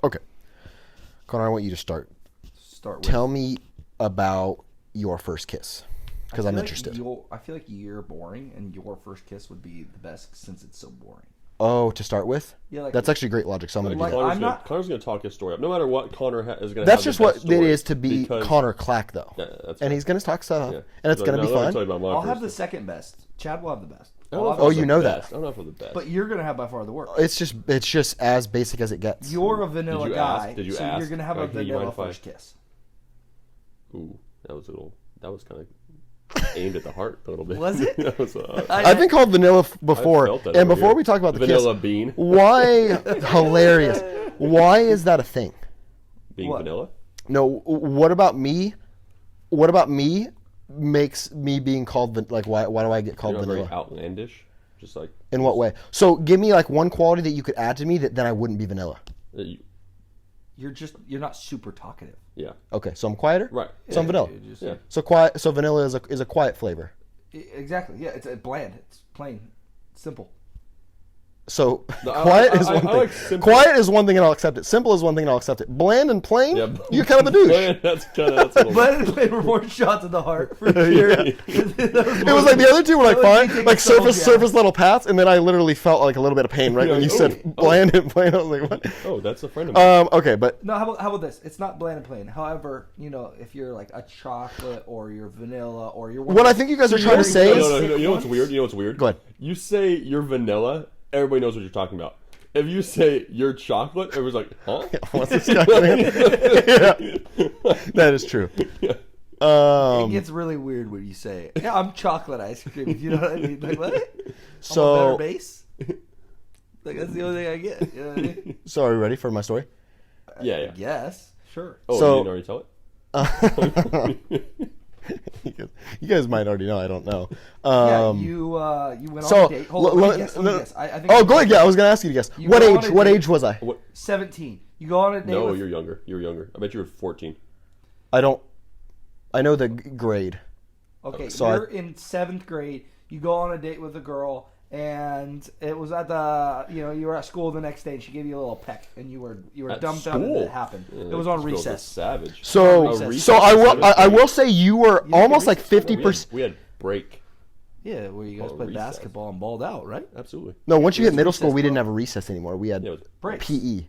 Okay. Connor, I want you to start. Start with. Tell me about your first kiss, because I'm interested. I feel like you're boring, and your first kiss would be the best since it's so boring. Oh, to start with? Yeah, like, that's actually great logic. So I'm going to do that. Connor's going to talk his story up. No matter what, Connor is going to. That's just what it is to be Connor Clack, though. Yeah, and he's going to talk stuff, and it's going to be fun. I'll have the second best. Chad will have the best. Oh, you know that. I don't know if I'm the best. But you're going to have by far the worst. It's just as basic as it gets. You're a vanilla guy, Did you so ask? You're going to have a vanilla first kiss. Ooh, that was kind of aimed at the heart a little bit. Was it? I've been called vanilla before, and before we talk about the vanilla kiss, bean. Why hilarious? Why is that a thing? Being vanilla? No. What about me? What about me makes me being called like why do I get called vanilla? Very outlandish, just like. In what way? So give me like one quality that you could add to me that then I wouldn't be vanilla. You're not super talkative. Yeah. Okay, so I'm quieter. Right. So I'm vanilla. Yeah. So quiet. So vanilla is a quiet flavor. Exactly. Yeah. It's bland. It's plain, simple. So quiet is one thing. Like quiet is one thing, and I'll accept it. Simple is one thing, and I'll accept it. Bland and plain, you're kind of a douche. Bland, that's bland and plain were more shots in the heart for sure. It was like the other two were like fine, like surface level paths, and then I literally felt like a little bit of pain right when you said bland and plain. I was like, what? Oh, that's a friend of mine. Okay, but no. How about this? It's not bland and plain. However, if you're like a chocolate or you're vanilla or you're what I think you guys are trying to say is you know what's weird? Go ahead. You say you're vanilla. Everybody knows what you're talking about. If you say you're chocolate, everyone's like, huh? What's this guy saying? Yeah. That is true. Yeah. It gets really weird when you say it. Yeah, I'm chocolate ice cream. You know what I mean? Like, what? So, I'm a better base? Like, that's the only thing I get. You know what I mean? So are you ready for my story? Yeah. Yes. Sure. Oh, so, you didn't already tell it? You guys might already know. I don't know. You went on a date. Hold on, let me guess. I think go ahead. Yeah, I was going to ask you to guess. What age was I? 17. You go on a date. No, you're younger. You're younger. I bet you were 14. I know the grade. Okay, so you're in 7th grade. You go on a date with a girl, and it was at the you were at school the next day, and she gave you a little peck, and you were dumbfounded that it happened. Yeah, it was on recess. Savage. So I will say you were almost like 50%. We had break. Yeah, where you guys played basketball and balled out, right? Absolutely. No, once you hit middle school, we didn't have a recess anymore. We had breaks. PE.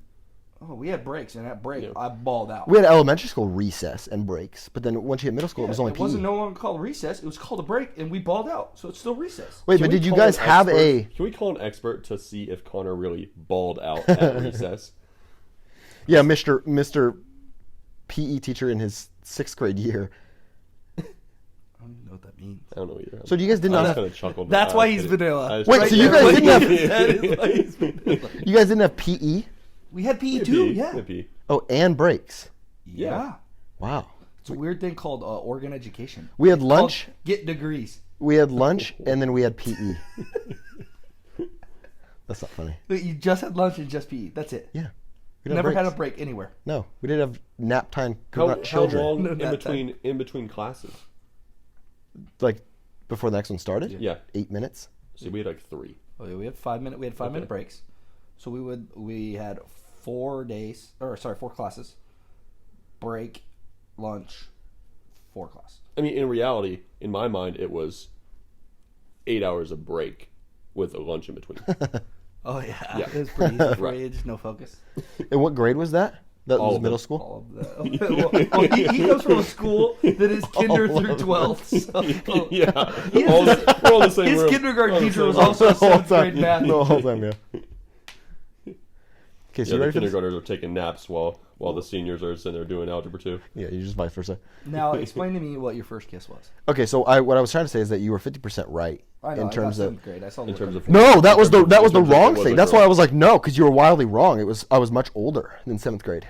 Oh, we had breaks, and at break, I balled out. We had elementary school recess and breaks, but then once you hit middle school, it was only PE. It wasn't no longer called recess. It was called a break, and we balled out, so it's still recess. Wait, but did you guys have a... Can we call an expert to see if Connor really balled out at recess? Yeah, Mr. PE teacher in his 6th grade year. I don't even know what that means. I don't know either. So do you guys did not have... Kind of chuckled. That's why he's vanilla. Wait, so you guys didn't have... That is why he's vanilla. You guys didn't have PE? We had PE too, yeah. Oh, and breaks. Yeah. Wow. It's a weird thing called organ education. We had lunch. Get degrees. We had lunch, and then we had PE. That's not funny. But you just had lunch and just PE. That's it. Yeah. We never had a break anywhere. No, we didn't have nap time. How children. long in between classes? Like before the next one started? Yeah. 8 minutes. See, we had like 3. Oh, yeah, we had 5 minute. We had 5 minute breaks. So we had 4 classes, break, lunch, 4 classes. I mean, in reality, in my mind, it was 8 hours of break with a lunch in between. Oh yeah. It was pretty easy for you, just no focus. And what grade was that? That was middle school? All of that. Well, he comes from a school that is kinder through 12th. So, Yeah. We're all the same his room. kindergarten teacher was also a 7th grade math. No, whole time, yeah. Okay, so Yeah, you the ready for this? kindergartners are taking naps while the seniors are sitting there doing algebra 2. Yeah, you just vice versa. Now, explain to me what your first kiss was. Okay, so what I was trying to say is that you were 50% right in terms of. 7th grade. I saw In terms of No, that was the wrong was thing. a That's girl. why I was like, no, because you were wildly wrong. I was much older than 7th grade.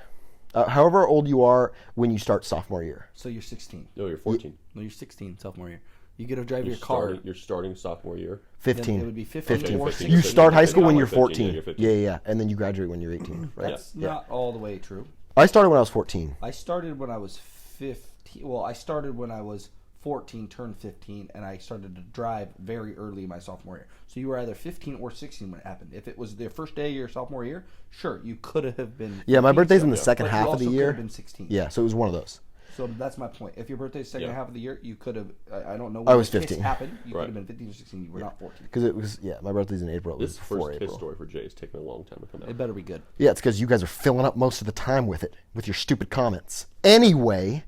However old you are when you start sophomore year. So you're 16. No, you're 14. No, you're 16 sophomore year. You get to drive your car. You're starting sophomore year. 15. Then it would be 15 or 16. You start high school when you're 15, 14. yeah, you're 15. Yeah, and then you graduate when you're 18, right? That's not all the way true. I started when I was 14. I started when I was 15. Well, I started when I was 14, turned 15, and I started to drive very early in my sophomore year. So you were either 15 or 16 when it happened. If it was the first day of your sophomore year, sure, you could have been. Yeah, my birthday's in the but second you half of also the could year. have been 16. Yeah, so it was one of those. So that's my point. If your birthday's second half of the year, you could have. I don't know. I When was the kiss 15. happened. You could have been 15 or 16. You were not 14. Because it was, my birthday's in April. It was This before first April. kiss story for Jay is taking a long time to come out. It better be good. Yeah, it's because you guys are filling up most of the time with it, with your stupid comments. Anyway,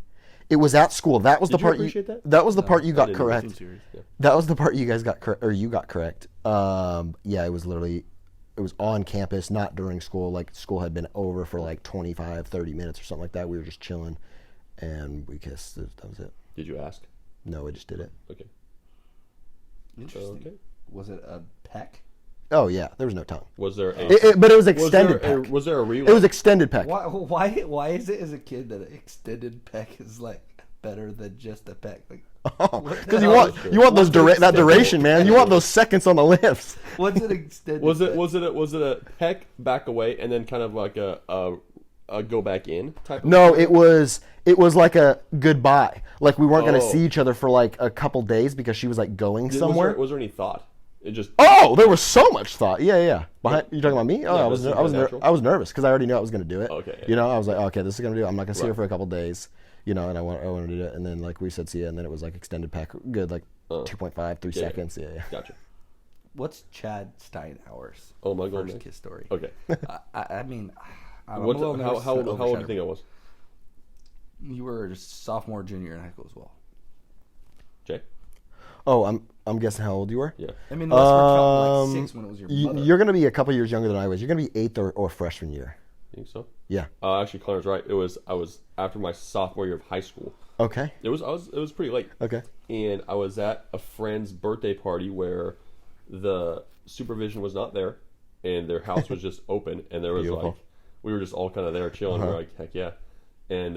it was at school. That was the Did you part appreciate that? That was the part you got didn't. It correct. seemed serious, yeah. That was the part you guys got or you got correct. Yeah, it was literally, it was on campus, not during school. Like school had been over for like 25, 30 minutes or something like that. We were just chilling, and we kissed. That was it. Did you ask? No, I just did it. Okay. Interesting. Okay. Was it a peck? Oh yeah, there was no tongue. Was there a? But it was extended peck. Was there a relay? It was extended peck. Why is it as a kid that an extended peck is like better than just a peck? Like, Because you want those that duration, man. You want those seconds on the lips. what's an extended? Was it a peck back away and then kind of like a go back in type? No, it was like a goodbye. Like we weren't gonna see each other for like a couple days because she was like going somewhere. Was there any thought? It just. Oh, there was so much thought. Yeah. Behind you talking about me? Oh, Yeah, I was natural. I was nervous because I already knew I was gonna do it. Okay, yeah. You know, I was like, okay, this is gonna do it. I'm not gonna see her for a couple days. You know, and I wanted to do it. And then like we said, see ya, and then it was like extended pack, good, like 2.5, 3 seconds. Yeah. Gotcha. What's Chad Steinhauer's Oh my first goodness. kiss story? Okay. I mean, I'm What? a little nervous How to old do you overshadow. think I was? You were a sophomore, junior in high school as well. Jay. Oh, I'm guessing how old you were. Yeah. I mean, unless we're counting like 6 when it was your mother. You're gonna be a couple years younger than I was. You're gonna be 8th or freshman year. Think so? Yeah. Actually, Connor's right. I was after my sophomore year of high school. Okay. It was pretty late. Okay. And I was at a friend's birthday party where the supervision was not there, and their house was just open, and there was Beautiful. like we were just all kind of there chilling. We're like, heck yeah, and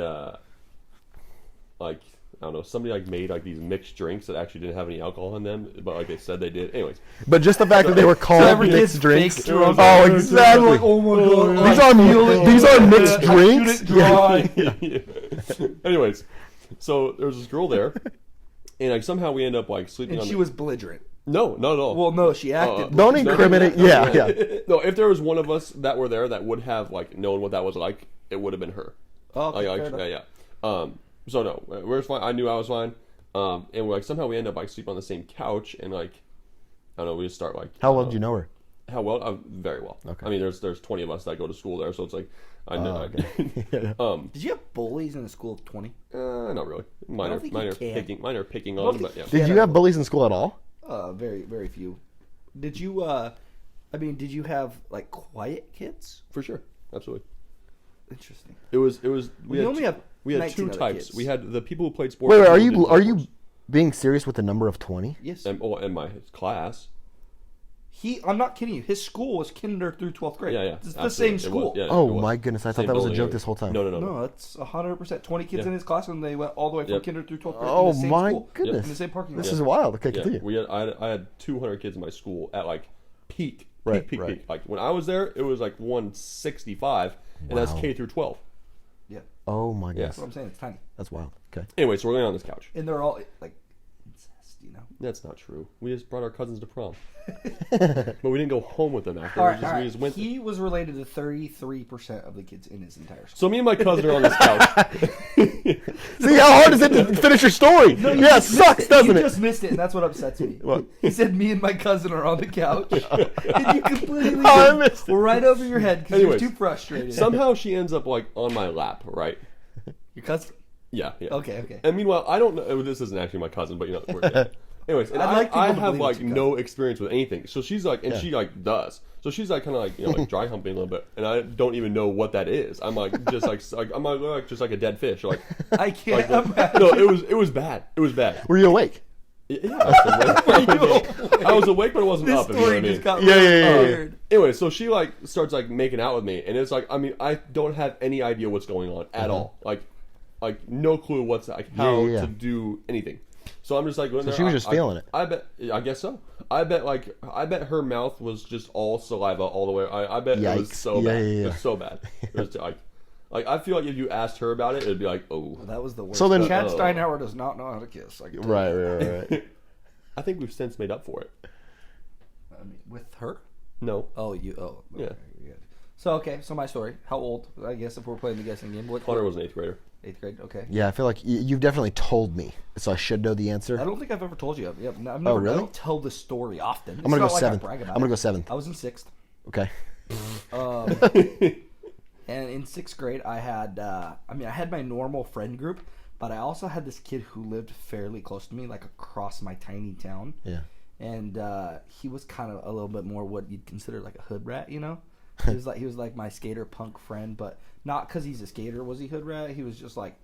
like I don't know, somebody like made like these mixed drinks that actually didn't have any alcohol in them, but like they said they did. Anyways, But just the fact that they were called everything's mixed drinks. fake drunk. Oh, exactly. Oh my god! These are mixed drinks. Yeah. anyways, so there was this girl there, and like somehow we end up like sleeping. And on she was belligerent. no, not at all. Well, no, she acted. Don't belligerent. incriminate. Yeah. No, if there was one of us that were there that would have like known what that was like, it would have been her. Oh, okay, Like, fair enough. yeah. So no, we're fine. I knew I was fine. And we're like somehow we end up like sleeping on the same couch, and like I don't know, we just start like. How well did you know her? How well? Very well. Okay. I mean, there's 20 of us that go to school there, so it's like I know. Did you have bullies in a school of 20? Not really. Minor think you can. picking on, but yeah. Did you have bullies in school at all? Very, very few. Did you? Did you have like quiet kids? For sure, absolutely. Interesting. It was. We only have We had 19 two other types. kids. We had the people who played sports. Wait, and are people who you didn't play sports. being serious with the number of 20? Yes. And my class. I'm not kidding you. His school was kinder through 12th grade. Yeah, yeah. It's the absolutely. same It was, school. yeah, it Oh was. my goodness! I thought Same that was a building joke area. this whole time. No. No, it's 100%. 20 kids Yeah. in his class, and they went all the way from Yep. kinder through 12th grade. Oh in the same my school, goodness! in the same parking lot. This is wild. Okay, Yeah, continue. I had 200 kids in my school at like peak. Right. Like when I was there, it was like 165, and that's Wow. K through 12. Yeah, Oh my goodness! that's what I'm saying. It's tiny, That's wild. Okay. Anyway, so we're laying on this couch. and they're all like incest, you know. That's not true. We just brought our cousins to prom, but we didn't go home with them after. All We right, just went. He was related to 33% of the kids in his entire school. So me and my cousin are on this couch. See how hard is it to finish your story? Yeah, it sucks, doesn't You it? just missed it, and that's what upsets me. What? He said, "Me and my cousin are on the couch," and you completely Oh, I missed it. right over your head because you're Anyways, too frustrated. Somehow she ends up like on my lap, right? Your cousin? Yeah. Okay. And meanwhile, I don't know. This isn't actually my cousin, but you know. Yeah. Anyways, and I'd like people I to have believe like it's your no experience with anything. So she's like, and she like does. So she's like kind of like like dry humping a little bit, and I don't even know what that is. I'm like just like I'm like just like a dead fish. Like I can't like, imagine. no, it was bad. It was bad. Were you awake? Yeah, I was awake, but I wasn't This up. If you know what story I mean. just got Yeah, really yeah. weird. Anyway, so she like starts like making out with me, and it's like I mean I don't have any idea what's going on at all. Like no clue what's like how Yeah. to do anything. So I'm just like going So there. she was just feeling it. I guess so. I bet her mouth was just all saliva all the way. I bet it was Yikes. so Yeah, bad. yeah, yeah. It was so bad. It was like Like, I feel like if you asked her about it, it'd be like, oh. That was the worst. So then- Chad Steinhauer does not know how to kiss. I can tell you. Right. I think we've since made up for it. I mean, with her? No. Oh, you. Oh, okay, Yeah. good. So my story. How old? I guess if we're playing the guessing game. What? Connor was an 8th grader. 8th grade. Okay. Yeah, I feel like you've definitely told me, so I should know the answer. I don't think I've ever told you. I've never, really? I don't tell this story often. I'm gonna go It's not like I 7th. brag about I'm gonna it. go 7th. I was in 6th. Okay. And in 6th grade, I had, I had my normal friend group, but I also had this kid who lived fairly close to me, like across my tiny town. Yeah. And he was kind of a little bit more what you'd consider like a hood rat, you know? He was like my skater punk friend, but not because he's a skater was he hood rat. He was just like,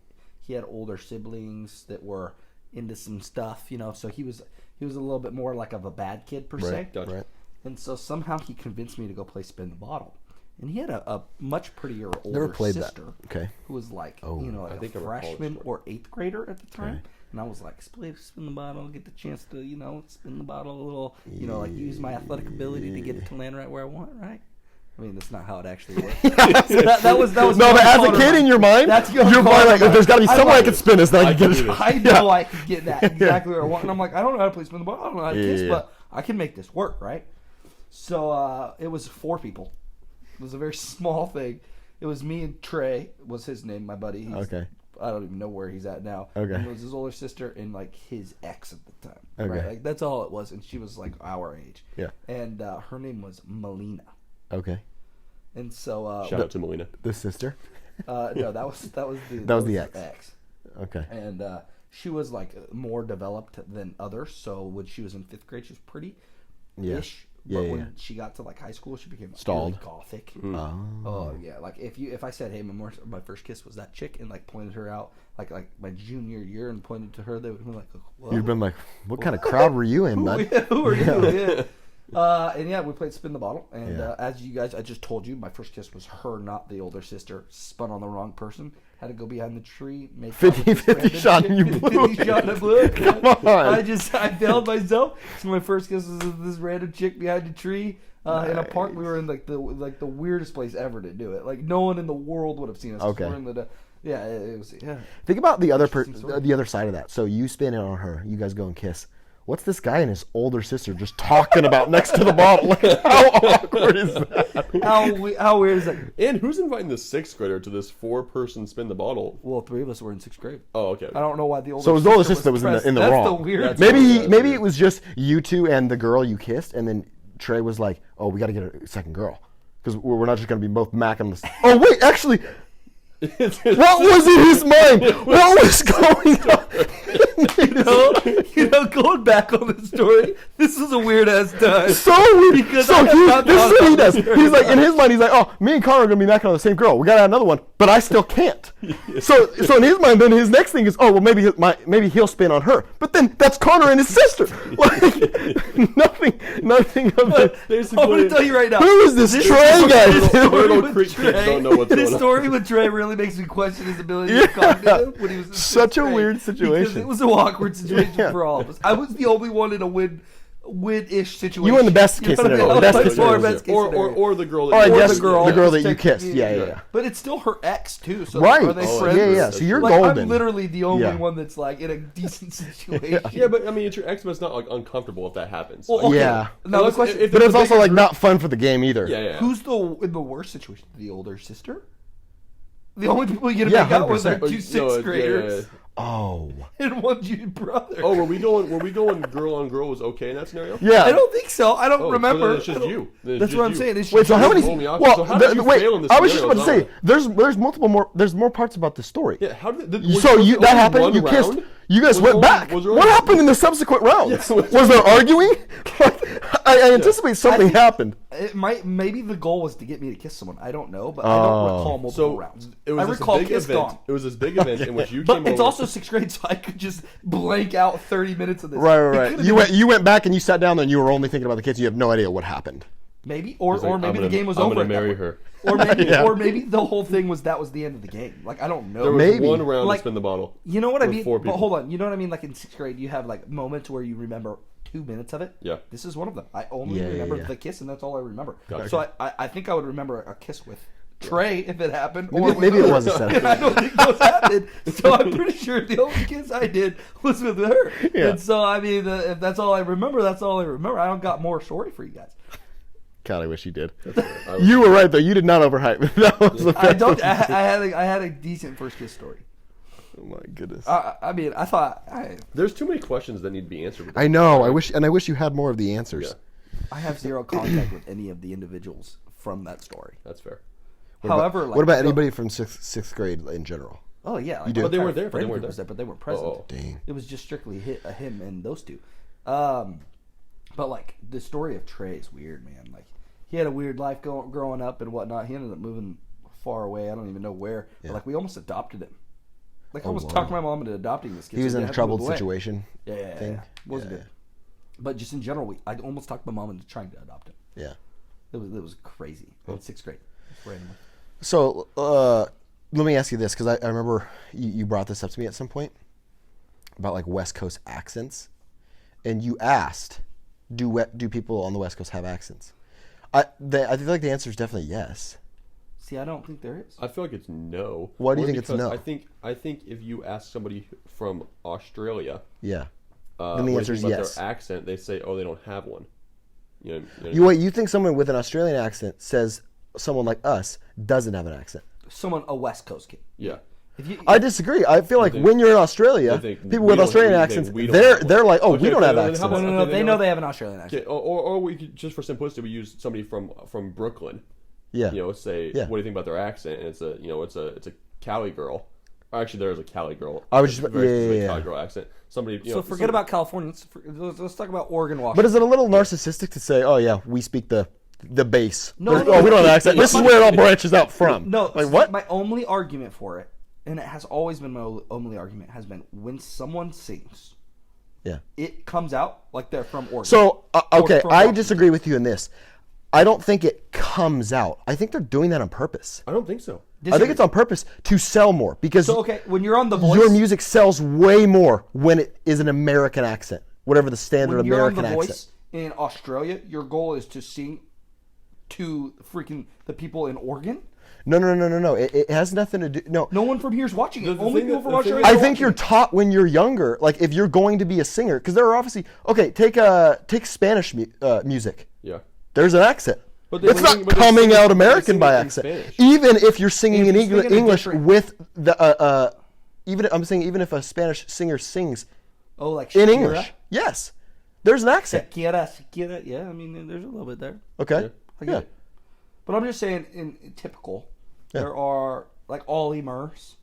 he had older siblings that were into some stuff, you know? So he was a little bit more like of a bad kid per se. Gotcha. Right. And so somehow he convinced me to go play Spin the Bottle. And he had a much prettier older Never played sister that. Okay. who was like, Oh. like I think I a recall freshman this or 8th grader at the time. And I was like, Spin the Bottle, get the chance to, spin the bottle a little, like use my athletic ability to get it to land right where I want, right? I mean, that's not how it actually works. So that was No, but as a kid in your mind, That's you're probably like, there's got to be somewhere I can spin this, then I can get it. I know I can get that exactly where I want. And I'm like, I don't know how to play Spin the Bottle. I don't know how to kiss, but I can make this work, right? So it was 4 people. It was a very small thing. It was me and Trey was his name, my buddy. Okay. I don't even know where he's at now. Okay. And it was his older sister and like his ex at the time. Okay. Right? Like that's all it was, and she was like our age. Yeah. And her name was Melina. Okay. And so Shout out to Melina. The sister? no, that was the ex. Okay. And she was like more developed than others. So when she was in 5th grade, she was pretty ish. Yeah, But when she got to like high school, she became Stalled. really gothic. Oh. Yeah, like if I said, "Hey, my first kiss was that chick," and like pointed her out, like my junior year, and pointed to her, they would be like, "What? You've been like, what kind of crowd were you in, bud? Who are you?" Yeah. And yeah, we played Spin the Bottle, and Yeah. as you guys, I just told you, my first kiss was her, not the older sister. Spun on the wrong person. Had to go behind the tree, make 50 shot and you blew 50 shot and I blew it. Come on. I failed myself. So my first kiss was with this random chick behind a tree in a park. We were in like the weirdest place ever to do it. Like no one in the world would have seen us. Okay. We're in it was Think about the other story. the other side of that. So you spin it on her. You guys go and kiss. What's this guy and his older sister just talking about next to the bottle? Like, how awkward is that? How weird is that? And who's inviting the 6th grader to this 4-person spin the bottle? Well, 3 of us were in 6th grade. Oh, okay. I don't know why the older So it was the older sister that was present. in the That's wrong. the weird. Maybe it was just you two and the girl you kissed, and then Trey was like, "Oh, we got to get a second girl because we're not just going to be both macking this." Oh wait, actually, what was in his mind? What was going on? Going back on the story, this is a weird ass time. So weird. Because So I have not this is thought what he about does. this He's like, in his mind, he's like, "Oh, me and Connor are gonna be macking on the same girl. We gotta have another one, but I still can't." So in his mind, then his next thing is, "Oh, well, maybe he'll spin on her." But then that's Connor and his sister. Like nothing of it. I'm going to tell you right now. Who is this Trey guy? Little Creek kids don't know what's This going on. story with Trey really makes me question his ability to cognitive when he was in Such a 6th grade, weird situation. Because it was an awkward situation Yeah. for all of us. I was the only one in a win-ish situation. You were in the best case know what I mean? scenario. I was Best by case far scenario. best case scenario. Or the girl Oh, I that guess the girl the girl that that you was kissed. technically- Yeah. But it's still her ex too. So Right. are they Oh, friends? yeah. So you're like, golden. I'm literally the only Yeah. one that's like in a decent situation. Yeah, but I mean, it's your ex, but it's not like uncomfortable if that happens. Well, Like, okay. Yeah. Now the Unless- question: if But it's a also bigger like group- not fun for the game either. Yeah. Who's in the worst situation? The older sister? The only people you get to Yeah, make out with are 100%. 2 No, 6th graders Oh. and one junior brother. Oh, were we going girl on girl was okay in that scenario? Yeah. I don't think so. I don't Oh, remember. So then it's just I don't- you. Then it's That's just what I'm you. saying. It's Wait, so just how many? Roll me off. Well, So how did you fail in this I was just about to scenario? say there's multiple more. There's more parts about the story. Yeah, how did So was you it that only happened. one You kissed. round? You guys Was went it back. only- was it What only- happened in the subsequent rounds? Yeah, was there arguing? I anticipate something think- happened. It might. Maybe the goal was to get me to kiss someone. I don't know, but I don't recall multiple So rounds. it was I this recall big kiss event. gone. It was this big event in which you But came it's over. also 6th grade, so I could just blank out 30 minutes of this. Right. It could've You been went back and you sat down there and you were only thinking about the kids. You have no idea what happened. maybe, or He's like, maybe I'm the game was I'm over. gonna at that marry point. her. Or maybe, Yeah. or maybe the whole thing was that was the end of the game. Like I don't know. There was Maybe. one round Like- to spin the bottle. You know what I with mean? 4 But people. hold on. You know what I mean? Like in 6th grade, you have like moments where you remember 2 minutes of it. Yeah. This is one of them. I only Yeah, remember yeah. the kiss, and that's all I remember. Gotcha. So I think I would remember a kiss with Trey if it happened. Maybe it was a setup. I don't think those happened. So I'm pretty sure the only kiss I did was with her. Yeah. And so, I mean, if that's all I remember, that's all I remember. I don't got more story for you guys. God, I wish you did. You were right though. You did not overhype. That was the I best don't. one. I had a decent first kiss story. Oh my goodness. I mean, I thought There's too many questions that need to be answered. With I know. I wish you had more of the answers. Yeah. I have zero contact with any of the individuals from that story. That's fair. However, what about anybody from sixth grade in general? Oh yeah, like, do? But they weren't there. But they weren't present. Oh. Dang. It was just strictly him and those two. But like the story of Trey is weird, man. Like he had a weird life growing up and whatnot. He ended up moving far away. I don't even know where. Yeah. But like we almost adopted him. Like I Oh, almost wow. talked my mom into adopting this kid. He was so in they a had to troubled move away. situation. Yeah. thing? Wasn't Yeah, good. But just in general, I almost talked my mom into trying to adopt him. Yeah. It was crazy. In sixth grade, randomly. So let me ask you this, because I remember you brought this up to me at some point about like West Coast accents, and you asked, do people on the West Coast have accents? I feel like the answer is definitely yes. See, I don't think there is. I feel like it's no. Why do you Only think it's because no? I think if you ask somebody from Australia, Yeah. then Then the answer is yes. Their accent, they say, "Oh, they don't have one." You know, You think someone with an Australian accent says someone like us doesn't have an accent? Someone, a West Coast kid. yeah. If you, I disagree. I feel like think- when you're in Australia, they think people we with don't- Australian we think accents, we don't have one. they're like, oh, Okay, we don't have then how accents. about- no, okay, they then know what- they have an Australian accent. Okay, or we could, just for simplicity, we use somebody from Brooklyn. Yeah. You know, say, Yeah. what do you think about their accent? And it's a Cali girl. Or actually, there is a Cali girl. I was just- It's a very yeah, specific yeah. Cali girl accent. Somebody. So forget about California. Let's talk about Oregon, But Washington. is it a little narcissistic to say, oh yeah, we speak the base? No, There's- no, oh, we don't have an no. accent. This is where it all branches out from. No, like what? My only argument for it, and it has always been my only argument, has been when someone sings, Yeah. it comes out like they're from Oregon. So okay, from I Washington. disagree with you in this. I don't think it comes out. I think they're doing that on purpose. I don't think so. I think it's on purpose to sell more because So okay, when you're on The Voice, your music sells way more when it is an American accent, whatever the standard when you're on American The accent. Voice in Australia, your goal is to sing to freaking the people in Oregon. No. It has nothing to do. No, No one from here's watching it. The Only thing people that- from the thing Australia. that- I are think watching you're it. taught when you're younger, like if you're going to be a singer, because there are obviously take Spanish music. Yeah. There's an accent. But they It's were not singing- but they're coming singing- out they're American singing by in accent. Spanish. Even if you're singing in If you're singing a English different- with the even if a Spanish singer sings Oh, like in Shakira? English, yes, there's an accent. Shakira. Yeah, I mean, there's a little bit there. Okay. I get it. But I'm just saying, in typical, there are like Ollie Murs.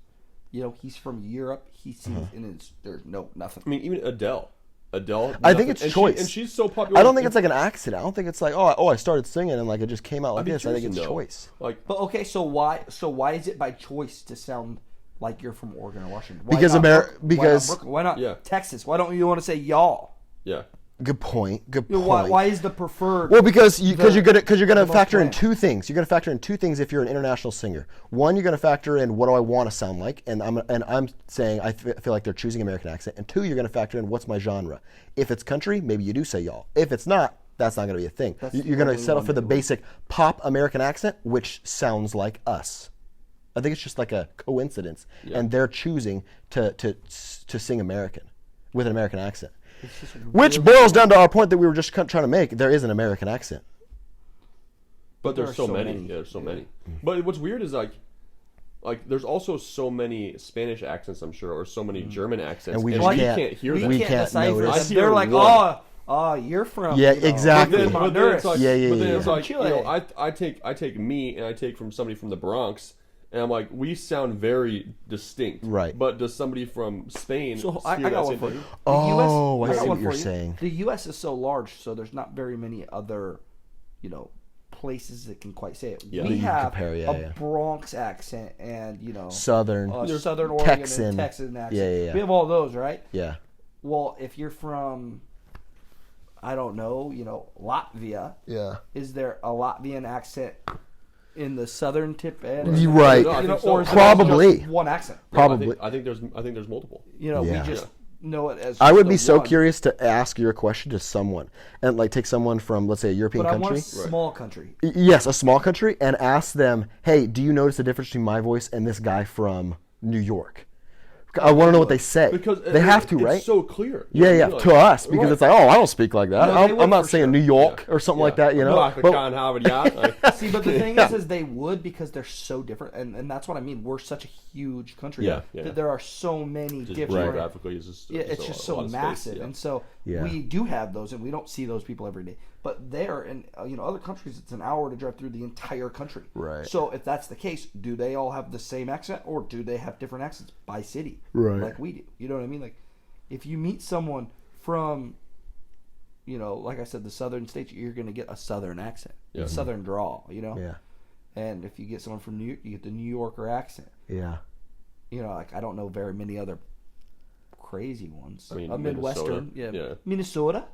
You know, he's from Europe. He sings, and there's nothing. I mean, even Adele. I think nothing- it's and choice. and she's so popular. I don't think it's like an accident. I don't think it's like I started singing and like it just came out like I'd be this. I think curious it's to know. choice. Like, But okay, so why is it by choice to sound like you're from Oregon or Washington? Why Because not because- Brooklyn? Why not Yeah. Texas? Why don't you want to say y'all? yeah. Good point. Good You know, point. why is the preferred? Well, because you're gonna the most factor in bland. two things. You're gonna factor in two things if you're an international singer. One, you're gonna factor in what do I want to sound like, and I'm saying I feel like they're choosing American accent. And two, you're gonna factor in what's my genre. If it's country, maybe you do say y'all. If it's not, that's not gonna be a thing. That's You're the gonna only settle one for the that basic pop American accent, which sounds like us. I think it's just like a coincidence, and they're choosing to sing American with an American accent. It's just Which boils down to our point that we were just trying to make. There is an American accent. But there's There so are so many. many. Yeah, there's so many. But what's weird is like there's also so many Spanish accents, I'm sure, or so many German accents, And we and just we can't- can't hear we them. we can't can't decipher notice. them. I hear They're like, one. you're from Yeah, you know, exactly. from But then it's Honduras. like, Yeah. But then it's Yeah. like, Chile. I take me and I take from somebody from the Bronx, and I'm like, we sound very distinct. Right. But does somebody from Spain So I hear got that one same for thing? you. Oh, I got see one what you're for you. saying. The U.S. is so large, so there's not very many other, places that can quite say it. Yeah. We That you can have compare, a yeah. Bronx accent and Southern. Southern Oregon Texan. and Texan accent. Yeah. We have all those, right? Yeah. Well, if you're from, I don't know, Latvia, Yeah. is there a Latvian accent in the southern tip end? You're right. No, I think so. Or is it Probably. just one accent? No, Probably. I think there's multiple. We Yeah. just know it as. I would just be the so one. curious to ask your question to someone, and like take someone from, let's say, a European But I country. want a small country. Yes, a small country, and ask them, hey, do you notice the difference between my voice and this guy from New York? I want to know what they say. Because they have to, it's right? so clear. You Yeah, know yeah, what I mean? to us, because right. it's like, oh, I don't speak like that. No, they would I'm not for saying sure. New York or something like that, you know? Like, But- can't have it yet. Like, See, but the thing is they would because they're so different, and that's what I mean. We're such a huge country Yeah, yeah. that there are so many just different. geographically, it's just, Yeah, it's just a so lot of space, massive, yeah. and so Yeah. we do have those, and we don't see those people every day. But there, in other countries, it's an hour to drive through the entire country. Right. So if that's the case, do they all have the same accent, or do they have different accents by city, Right. like we do? You know what I mean? Like, if you meet someone from, like I said, the southern states, you're going to get a southern accent, a southern drawl. Yeah, And if you get someone from New York, you get the New Yorker accent. yeah. Like I don't know very many other crazy ones. I mean, a Midwestern, Minnesota. Minnesota.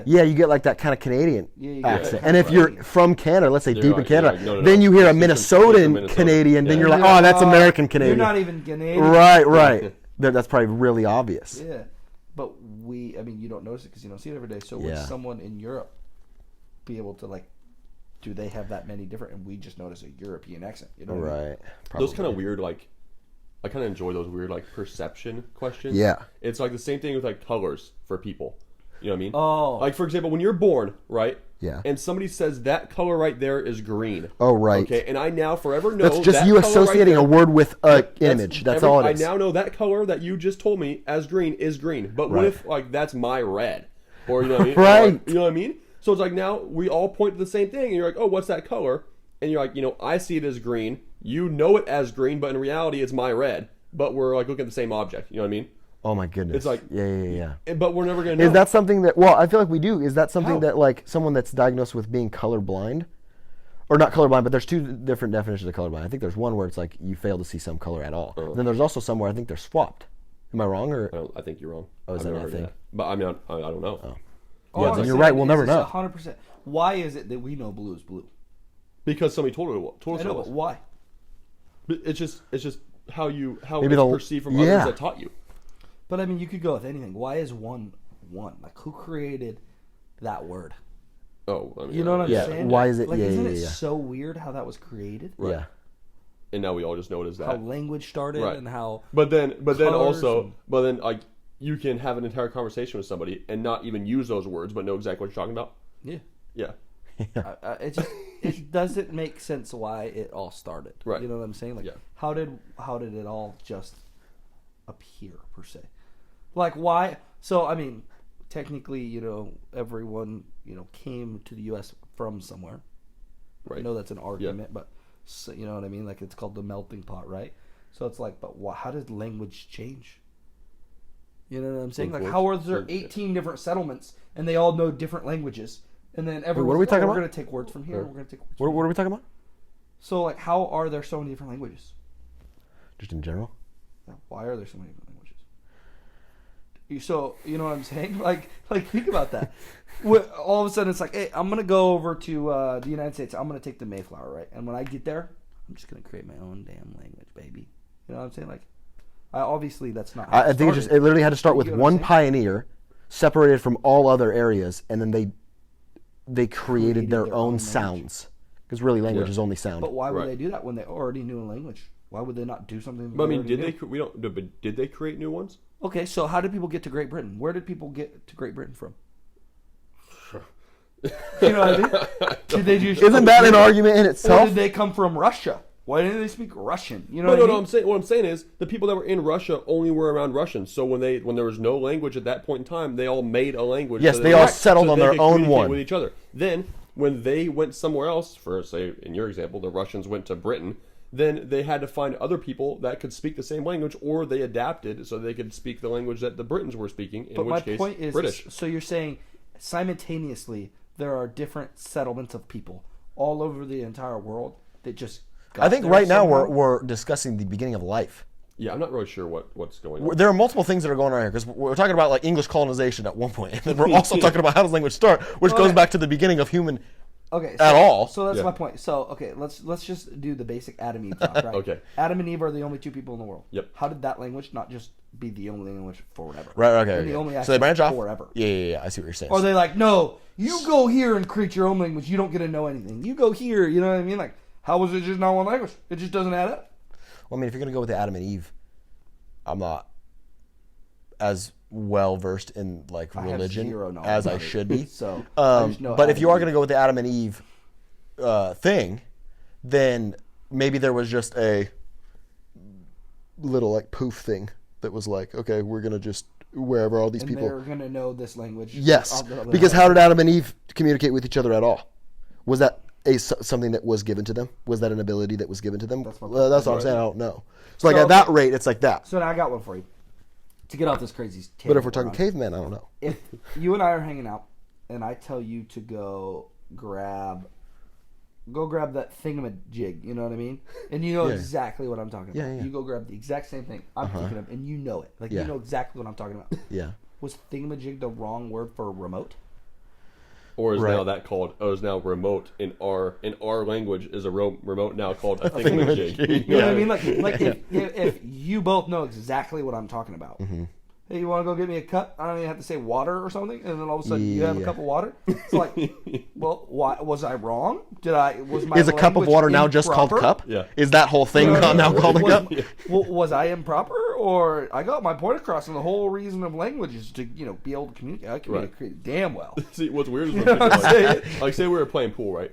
Yeah, you get like that kind of Canadian Yeah, you get accent. that And if Canadian. you're from Canada, let's say They're deep like- in Canada, they're like, no, then you hear a it's from Minnesotan Minnesota. Canadian, then Yeah. you're like, oh, that's American Canadian. You're not even Canadian. Right, right. That's probably really obvious. Yeah, but you don't notice it because you don't see it every day. So would Yeah. someone in Europe be able to do they have that many different? And we just notice a European accent. You know what I mean? Right. Those kind Probably. of weird, I kind of enjoy those weird, perception questions. Yeah. It's like the same thing with, colors for people. You know what I mean? Oh. Like, for example, when you're born, right? Yeah. And somebody says that color right there is green. Oh, right. Okay, and I now forever know That's just that you color right associating there- a word with an That's image. That's all it is. I now know that color that you just told me as green is green. But what Right. if that's my red? Or you know what I mean? Right. You know what I mean? So it's like now we all point to the same thing, and you're like, oh, what's that color? And you're like, I see it as green. You know it as green, but in reality, it's my red. But we're looking at the same object. You know what I mean? Oh my goodness. It's like- yeah. But we're never gonna know. Is that something that? Well, I feel like we do. Is that something How? that someone that's diagnosed with being colorblind, or not colorblind, but there's two different definitions of colorblind. I think there's one where it's like you fail to see some color at all. Then there's also some where I think they're swapped. Am I wrong or? I think you're wrong. Oh, is I've that never what I heard think? that. But I mean, I don't know. Oh. All Yeah, I'm then you're saying right, we'll is never it's know. 100%. Why is it that we know blue is blue? Because somebody told us I know, it but was. why? But it's just how Maybe it's the- perceived from yeah. others that taught you. But I mean, you could go with anything. Why is one? Like, who created that word? Oh, I mean, You know what I'm Yeah, saying? why is it- Like, yeah, isn't yeah, it yeah. so weird how that was created? Yeah. And now we all just know it as that. How language started Right. and how. But then colors also, you can have an entire conversation with somebody and not even use those words, but know exactly what you're talking about. Yeah. Yeah. It doesn't make sense why it all started. Right. You know what I'm saying? Like, Yeah. how did it all just appear per se? Like, why? So I mean, technically, everyone came to the U.S. from somewhere. Right. I know that's an argument, but you know what I mean? Like, it's called the melting pot, right? So it's like, but how did language change? You know what I'm saying? Like, how are there 18 different settlements and they all know different languages? And then everyone's what are we talking We're about? going to take words from here. We're going to take words. What are we talking about? So, like, how are there so many different languages? Just in general. Why are there so many different languages? So, you know what I'm saying? Like think about that. All of a sudden, it's like, hey, I'm going to go over to the United States. I'm going to take the Mayflower, right? And when I get there, I'm just going to create my own damn language, baby. You know what I'm saying? Like, obviously, that's not how I think it literally had to start with You get what I'm one saying? pioneer, separated from all other areas, and then they created Created their their own own sounds. Because really, language Yeah. is only sound. But why would Right. they do that when they already knew a language? Why would they not do something? But I mean, already did knew? they? We don't. But did they create new ones? Okay, so how did people get to Great Britain? Where did people get to Great Britain from? You know what I mean? Did they just, Isn't that an argument in Or itself? did they come from Russia? Why didn't they speak Russian? You know No, what no, I no. mean? I'm saying what I'm saying is the people that were in Russia only were around Russians. So when there was no language at that point in time, they all made a language. Yes, so they that all settled so on they their could own communicate one. with each other. Then when they went somewhere else, for say in your example, the Russians went to Britain. Then they had to find other people that could speak the same language, or they adapted so they could speak the language that the Britons were speaking. In But which my case, point is, British. so you're saying simultaneously there are different settlements of people all over the entire world that just got I think there right now somehow? we're discussing the beginning of life. Yeah, I'm not really sure what's going on. There are multiple things that are going on here because we're talking about like English colonization at one point, and then we're also talking about how does language start, which goes Okay. back to the beginning of human. Okay, at all. So that's Yeah. my point. So okay, let's just do the basic Adam Eve talk, right? Okay. Adam and Eve are the only two people in the world. Yep. How did that language not just be the only language forever. Right. Okay. And the only So they branch off forever. Yeah. I see what you're saying. Or they like, no, you go here and create your own language. You don't get to know anything. You go here. You know what I mean? Like, how was it just not one language? It just doesn't add up. Well, I mean, if you're gonna go with the Adam and Eve, I'm not as well versed in like religion as I should be. So, I just know but if Adam you are and gonna go with the Adam and Eve thing, then maybe there was just a little like poof thing that was like, okay, we're gonna just wherever all these and people. they're gonna know this language. Yes, because how did Adam and Eve communicate with each other at all? Was that something that was given to them? Was that an ability that was given to them? That's what I'm saying. I don't know. So like at that rate, it's like that. So now I got one for you to get off this crazy. But if we're talking cavemen, I don't know. If you and I are hanging out, and I tell you to go grab that thingamajig, you know what I mean? And you know exactly what I'm talking about. Yeah. You go grab the exact same thing I'm thinking of, and you know it. Like, you know exactly what I'm talking about. Yeah. Was thingamajig the wrong word for remote? Or is now that called? Oh, is now remote in our language is a remote now called a thingamajig. You know what I mean? Like if you both know exactly what I'm talking about. Mm-hmm. Hey, you want to go get me a cup? I don't even have to say water or something, and then all of a sudden you have a cup of water. It's like, well, why was I wrong? Was my is a cup of water now just called cup? Yeah. Is that whole thing now called a cup? Was I improper, or I got my point across? And the whole reason of language is to be able to communicate. I communicate damn well. See, what's weird is like say we were playing pool, right?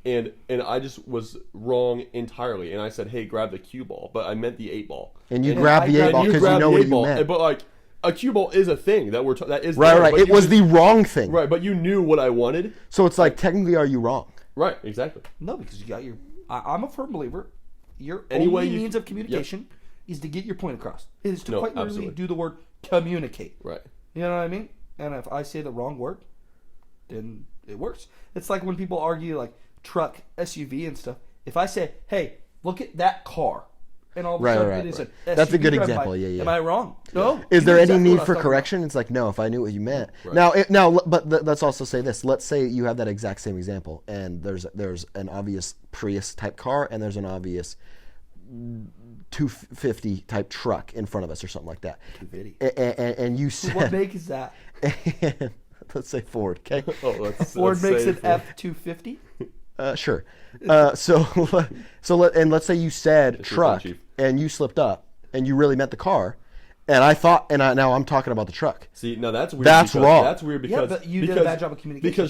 And I just was wrong entirely, and I said, "Hey, grab the cue ball," but I meant the 8-ball. And you grabbed the 8-ball because you know what you meant. But like. A cue ball is a thing that that is right. It was the wrong thing. Right, but you knew what I wanted. So it's like technically, are you wrong? Right, exactly. No, because you got your. I'm a firm believer. Your Anyway, only means of communication is to get your point across. It is to quite literally do the word communicate. Right. You know what I mean? And if I say the wrong word, then it works. It's like when people argue like truck, SUV, and stuff. If I say, "Hey, look at that car." And all of a sudden it is an SUV. That's a good example. Yeah. Am I wrong? No. Is there any need for correction? It's like, no, if I knew what you meant. Right. But let's also say this. Let's say you have that exact same example, and there's an obvious Prius type car, and there's an obvious 250 type truck in front of us, or something like that. 250. And you said, what make is that? Let's say Ford. Okay. Ford makes an F-250. Sure. Let's say you said truck and you slipped up and you really meant the car, and I thought, now I'm talking about the truck. See, no, that's weird. That's wrong. That's weird because but you did a bad job of communication.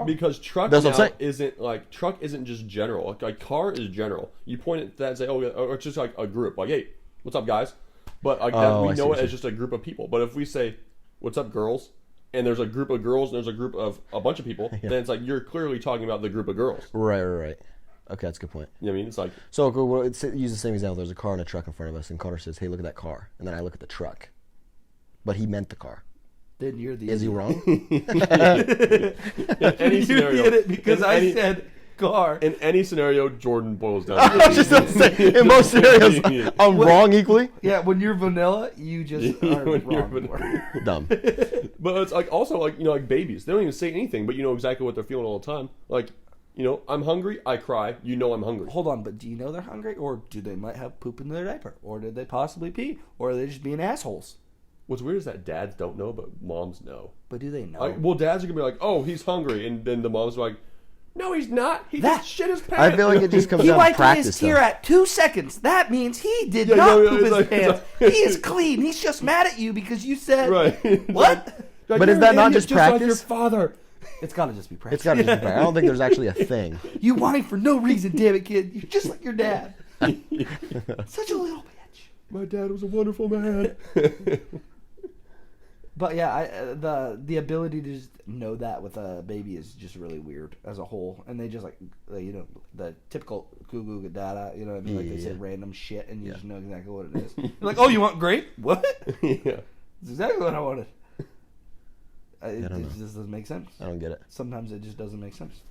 Because truck that's now isn't just general. Like car is general. You point at that and say, or it's just like a group. Like, hey, what's up, guys? But we know it as just a group of people. But if we say, what's up, girls? And there's a group of girls, and there's a group of a bunch of people, then it's like you're clearly talking about the group of girls. Right. Okay, that's a good point. You know what I mean? It's like... So, use the same example. There's a car and a truck in front of us, and Connor says, hey, look at that car. And then I look at the truck. But he meant the car. Then you're the Is he wrong? Any scenario. You did it because I said car. In any scenario, Jordon boils down. I was just going to say, in most scenarios, I'm wrong equally. Yeah, when you're vanilla, you just are wrong. Dumb. But it's like also like babies. They don't even say anything, but you know exactly what they're feeling all the time. Like, I'm hungry, I cry, I'm hungry. Hold on, but do you know they're hungry? Or do they might have poop in their diaper? Or did they possibly pee? Or are they just being assholes? What's weird is that dads don't know, but moms know. But do they know? Well, dads are going to be like, oh, he's hungry. And then the mom's like, no, he's not. He just shit his pants. I feel like it just comes down to practice. He wiped his tear at 2 seconds. That means he did not poop his pants. He is clean. He's just mad at you because you said, what? But is that not just practice? Like your father. It's got to just be practice. It's got to just be practice. I don't think there's actually a thing. You whine for no reason, damn it, kid. You're just like your dad. Such a little bitch. My dad was a wonderful man. But yeah, the ability to just know that with a baby is just really weird as a whole, and they just the typical goo goo dada, you know what I mean? Like they say random shit, and you just know exactly what it is. You're like, oh, you want grape? What? Yeah, it's exactly what I wanted. It just doesn't make sense. I don't get it. Sometimes it just doesn't make sense,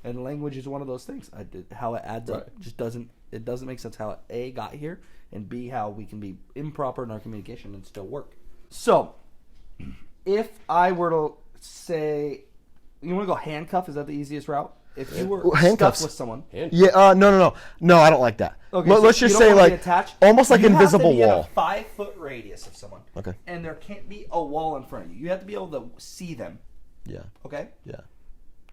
and language is one of those things. How it adds up just doesn't. It doesn't make sense how it A got here, and B how we can be improper in our communication and still work. So. If I were to say, you want to go handcuff? Is that the easiest route? If you were handcuffs stuck with someone, Yeah, no, I don't like that. okay, Let's so just you say don't wanna be like attached? almost like You have to invisible be in wall. a 5-foot radius of someone. Okay. And there can't be a wall in front of you. You have to be able to see them. Yeah, Okay. yeah.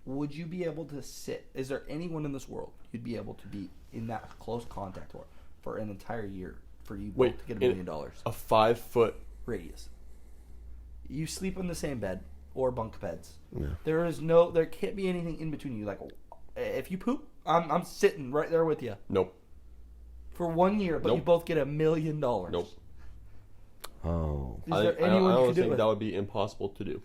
Would you be able to sit? Is there anyone in this world you'd be able to be in that close contact for an entire year for you both to get $1 million A 5-foot. radius? You sleep in the same bed or bunk beds. Yeah. There can't be anything in between you. Like, if you poop, I'm sitting right there with you Nope. for 1 year, but you Nope. both get $1 million. Nope. Oh. Is there anyone I you don't could do think it? that would be impossible to do.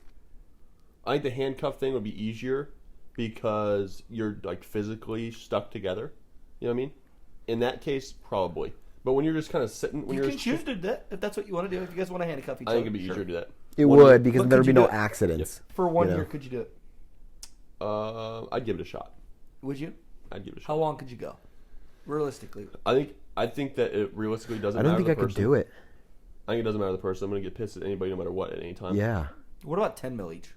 I think the handcuff thing would be easier because you're like physically stuck together. You know what I mean? In that case, probably. But when you're just kind of sitting, when You you're can choose to do that if that's what you want to do. If you guys want to handcuff each other, I think it'd be sure. easier to do that. It One would year- because But there could would be you no do it? accidents. For 1 You know? year, could you do it? I'd give it a shot. Would you? I'd give it a shot. How long could you go? Realistically, I think that it realistically doesn't I don't matter think I the could person. do it. I think it doesn't matter the person. I'm gonna get pissed at anybody no matter what at any time. Yeah. what about 10 mil each?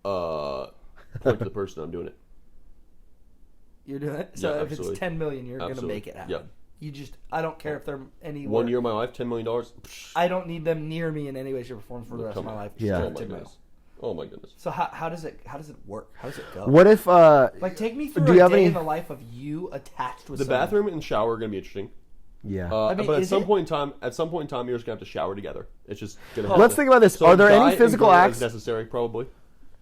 Point to the person I'm doing it. You're doing it. So Yeah, if absolutely. it's 10 million, you're Absolutely. gonna make it happen. Yeah. You just, I don't care if they're anywhere. 1 year of my life, $10 million. I don't need them near me in any way, shape, or form for the rest of Come my on. life. Yeah. Oh Just my 10 mil. goodness. Oh my goodness. So how does it work? How does it go? What if Like, take me through Do a you have day any- in the life of you attached with The someone. bathroom and shower are gonna be interesting. yeah. I mean, But at is some it? point in time, you're just gonna have to shower together. It's just gonna. Oh. Happen. Let's think about this. So Are there guy any and physical girl acts? is necessary? Probably.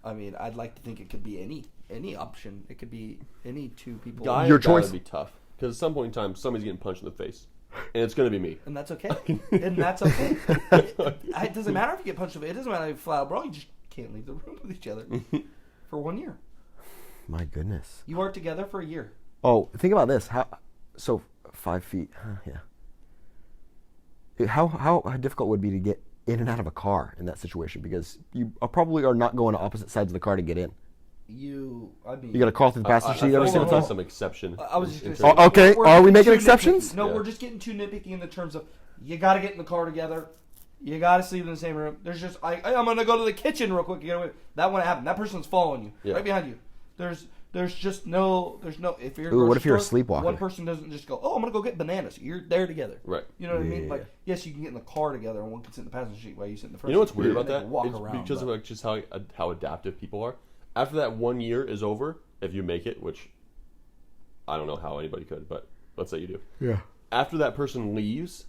I mean, I'd like to think it could be any option. It could be any two people. Guy Your and guy choice. would be tough because at some point in time, somebody's getting punched in the face, and it's gonna be me. And that's okay. And that's okay. It doesn't matter if you get punched in the face. It doesn't matter if you fly out, bro. You just can't leave the room with each other for 1 year. My goodness. You work together for a year. Oh, think about this. So 5 feet? Yeah. How difficult would it be to get in and out of a car in that situation? Because you probably are not going to opposite sides of the car to get in. You got to crawl through the passenger seat every I single feel like time. some exception. I was just going to in say. terms- Okay, we're are we getting making too exceptions? nitpicky. No, Yeah. we're just getting too nitpicky in the terms of you got to get in the car together. You got to sleep in the same room. There's just I'm going to go to the kitchen real quick. That wouldn't happen. That person's following you Yeah. right behind you. There's just no if you're. Ooh, what if you're a grocery store, sleepwalker? One person doesn't just go. Oh, I'm gonna go get bananas. You're there together. Right. You know what I mean? Yeah. Like, yes, you can get in the car together, and one can sit in the passenger seat while you sit in the front. You know what's seat. weird And about they that? can Walk It's around. because of but- like just how adaptive people are. After that 1 year is over, if you make it, which I don't know how anybody could, but let's say you do. Yeah. After that person leaves,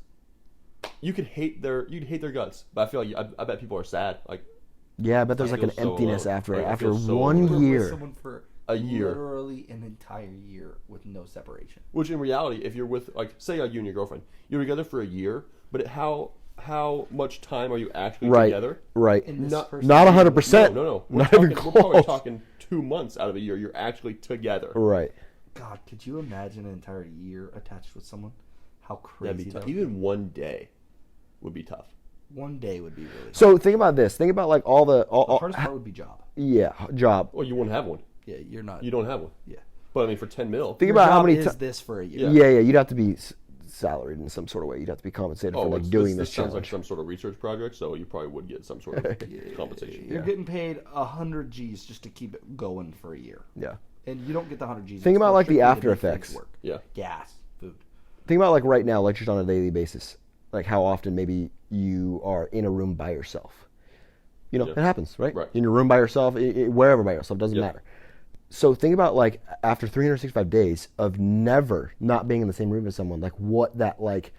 you'd hate their guts. But I feel like I bet people are sad. Like Yeah, I bet there's I like an feel so emptiness alone. after Like, I after feel so 1 alone. You're with year. someone for A year. literally an entire year with no separation. which in reality, if you're with like say you and your girlfriend, you're together for a year, but how much time are you actually Right. together? Right. In this Not- person- Not 100%. No. Not even We're probably close. talking 2 months out of a year. You're actually together. Right. God, could you imagine an entire year attached with someone? How That'd crazy be tough. that would be. Even 1 day would be tough. 1 day would be really. So think about this. Think about like all the the hardest part would be job. yeah, job. Well, you won't have one. Yeah, you're not. You don't have one. Yeah. But I mean, for 10 mil. Think Your about how job many is times. this for a year? Yeah, you'd have to be salaried in some sort of way. You'd have to be compensated for like doing this sounds like challenge. some sort of research project, so you probably would get some sort of compensation. You're getting paid 100 G's just to keep it going for a year, Yeah. and you don't get the 100 G's. Think It's about, like, the strictly to after make things effects. work. Yeah. Gas, food. Think about like right now, like just on a daily basis, like how often maybe you are in a room by yourself. You know, Yeah. it happens, right? Right. In your room by yourself, wherever by yourself, doesn't Yeah. matter. So think about like after 365 days of never not being in the same room as someone, like what that like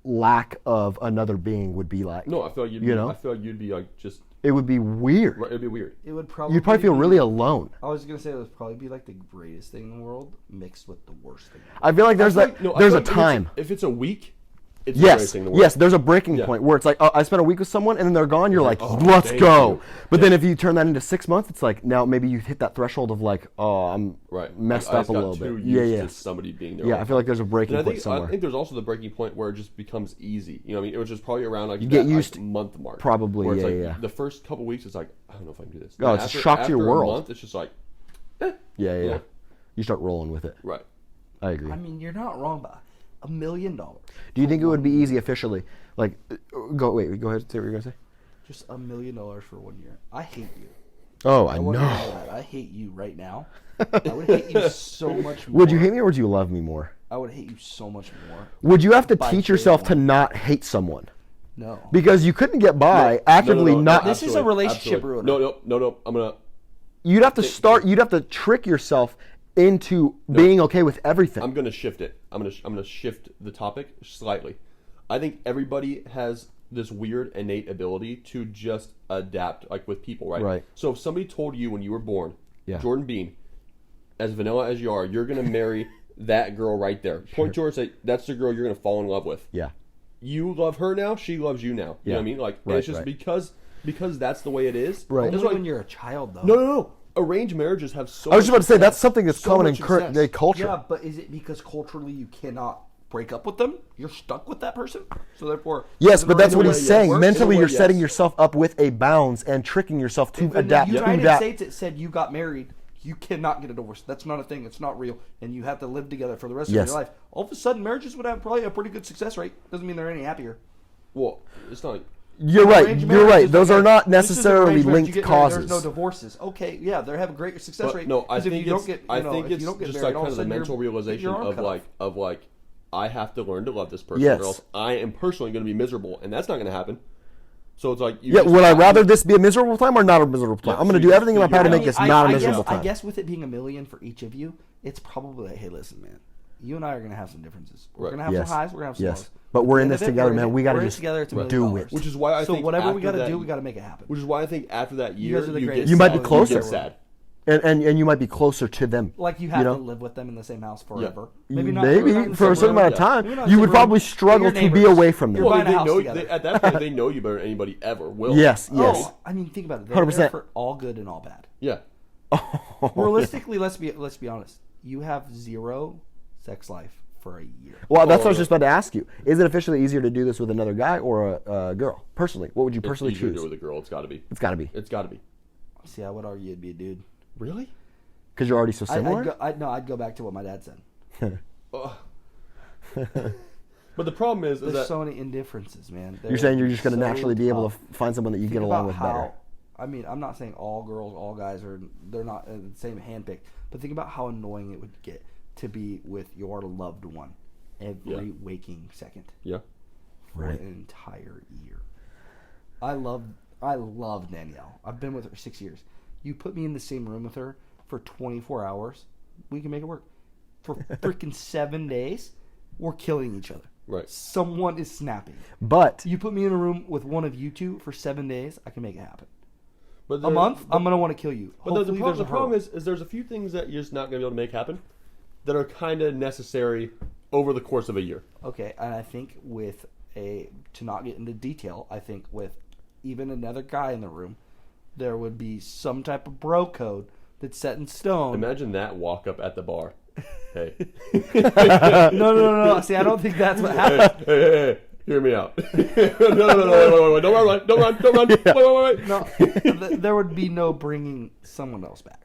lack of another being would be like. No, I feel like you'd You be, know? I feel like you'd be like just It would be weird. right, it'd be weird. It would probably. You'd probably feel be- really alone. I was gonna say it would probably be like the greatest thing in the world mixed with the worst thing. I feel like there's I feel like no, I there's feel a like time. If it's a week, it's the Yes, greatest thing in the world. yes. There's a breaking Yeah. point where it's like, oh, I spent a week with someone and then they're gone. You're like, oh, let's thank go. you. But then if you turn that into 6 months, it's like now maybe you hit that threshold of like, oh, I'm Right. messed I up just a got little too bit. used Yeah. to somebody being there. Yeah, all I the feel like there's a time. breaking And point I somewhere. think there's also the breaking point where it just becomes easy. You know what I mean? It was just probably around like You get that, used like, month mark. probably, where it's yeah, like yeah. The first couple weeks, it's like I don't know if I can do this. Oh, And it's a shock to your after world. A month, it's just like Yeah. Yeah. You start rolling with it. right. I agree. I mean, you're not wrong, but $1 million. Do you think it would be easy officially? Like, go ahead. Say what you're gonna say. Just $1 million for 1 year. I hate you. Oh, I want you to know. that. I hate you right now. I would hate you so much more. Would you hate me or would you love me more? I would hate you so much more. Would you have to By teach day yourself one. to not hate someone? No. Because you couldn't get by actively No, not. This is a absolutely, relationship absolutely. ruiner. No. I'm gonna. You'd have to start. You'd have to trick yourself into being okay with everything. I'm gonna shift it. I'm gonna shift the topic slightly. I think everybody has this weird innate ability to just adapt, like with people, right? Right. So if somebody told you when you were born, Yeah. Jordan Bean, as vanilla as you are, you're gonna marry that girl right there. Point to her and say, "That's the girl you're gonna fall in love with." Yeah. You love her now. She loves you now. You know what I mean? Like Right, it's just right. because that's the way it is. Right. That's Only why- when you're a child, though. No. Arranged marriages have so. I was just much about to say that's success. something that's So common in much current success. day culture. Yeah, but is it because culturally you cannot break up with them? You're stuck with that person? So therefore... Yes, is but it that's the what right he's way it saying. works? Mentally, In a way, you're setting yes. yourself up with a bounds and tricking yourself to If in adapt. the to United that. States it said you got married, you cannot get a divorce. That's not a thing. It's not real. And you have to live together for the rest Yes. of your life. All of a sudden, marriages would have probably a pretty good success rate. Doesn't mean they're any happier. Well, it's not. Like, You're right. Arranged You're marriage right. is Those like are a- not this is an necessarily arranged marriage. linked You get married, causes. There's no divorces. Okay, yeah, they have a great success but rate. no, I 'Cause if think you don't it's. get, I you know, think if it's you don't get just married, like all kind of the sudden you're- mental realization your arm of cut off. like I have to learn to love this person, Yes. or else I am personally going to be miserable, and that's not going to happen. So it's like you Yeah, just- would I rather this be a miserable time or not a miserable time? Yeah, I'm going to so do you everything in my just power to figure make it this out. not a I miserable guess, I time. guess with it being a million for each of you, it's probably like, hey, listen, man, you and I are going to have some differences. We're Right. going to have Yes. some highs, we're going to have some Yes. lows. But we're in At the this end of it, together, we're man. in it- We gotta we're in it just together, it's $1 do million. it. Which is why I So think whatever we after got to that- do, we got to make it happen. Which is why I think after that year, guys are the you greatest get You might be sad. closer. You get sad. And you might be closer to them. Like you have know? to live with them in the same house forever. Maybe Maybe, not. Maybe not in the for a same certain room. amount of time, Maybe not in you the would same probably room, struggle but to you're be neighbors. away from them. You're Well, buying a they house know together. at that point they know you better than anybody ever will. Yes, yes. Oh, I mean, think about it. They're 100%. there for all good and all bad. Yeah. Realistically, let's be honest. You have zero sex life for a year. Well, that's what I was just about to ask you. Is it officially easier to do this with another guy or a girl? Personally, what would you personally It's easier to choose? do with a girl. It's got to be. It's got to be It's got to be. See, I would argue it'd be a dude. Really? because you're already so similar. I'd go back to what my dad said. But the problem is There's that so many indifferences, man. You're saying you're just going to So naturally be able to tough. find someone that you Think get along about with how- better. I mean, I'm not saying all girls, all guys they're not the same handpicked, but think about how annoying it would get to be with your loved one every waking second yeah. for Right. an entire year. I love Danielle. I've been with her 6 years. You put me in the same room with her for 24 hours, we can make it work. For freaking 7 days, we're killing each other. Right. Someone is snapping. But You put me in a room with one of you two for 7 days, I can make it happen. But A there- month, I'm gonna want to kill you. But Hopefully, the there's a problem hurdle. is there's a few things that you're just not going to be able to make happen that are kind of necessary over the course of a year. Okay, and I think to not get into detail, I think with even another guy in the room, there would be some type of bro code that's set in stone. Imagine that walk up at the bar. Hey. No. See, I don't think that's what happened. hey. Hear me out. no, wait. Don't run. Wait. No, there would be no bringing someone else back.